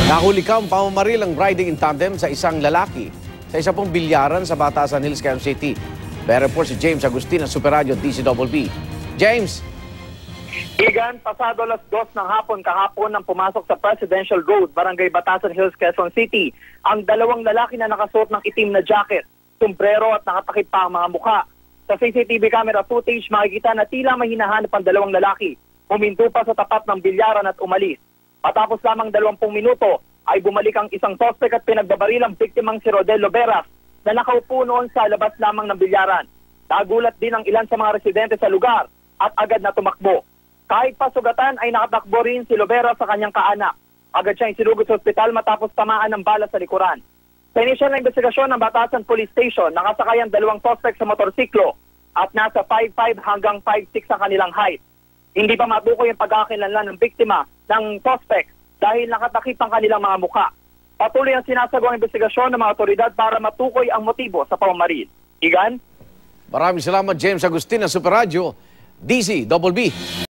Nahuli ka ang pamamaril ang riding in tandem sa isang lalaki sa isa pong bilyaran sa Batasan Hills, Quezon City. May report si James Agustin ng Super Radio DCBB. James! Igan, pasado alas 2 ng hapon kahapon nang pumasok sa Presidential Road, Barangay Batasan Hills, Quezon City, ang dalawang lalaki na nakasuot ng itim na jacket, sombrero at nakatakip pa ang mga mukha. Sa CCTV camera footage, makikita na tila may hinahanap ang dalawang lalaki. Huminto pa sa tapat ng bilyaran at umalis. Matapos lamang 20 minuto, ay bumalik ang isang suspect at pinagbabarilang biktimang si Rodelio Veras na nakaupo noon sa labas lamang ng bilyaran. Nagulat din ang ilan sa mga residente sa lugar at agad na tumakbo. Kahit pa sugatan ay nakatakbo rin si Lovera sa kanyang kaanak. Agad siyang isinugod sa ospital matapos tamaan ng bala sa likuran. Sa inisyal na investigasyon ng Batasan Police Station, nakasakay ang dalawang suspect sa motorsiklo at nasa 5'5 hanggang 5'6 ang kanilang height. Hindi pa matukoy ang pagkakakilanlan ng biktima ng suspect dahil nakatakip ang kanilang mga mukha. Patuloy ang sinasagawang investigasyon ng mga otoridad para matukoy ang motibo sa pamamaril. Igan? Maraming salamat, James Agustin ng Super Radio DCBB.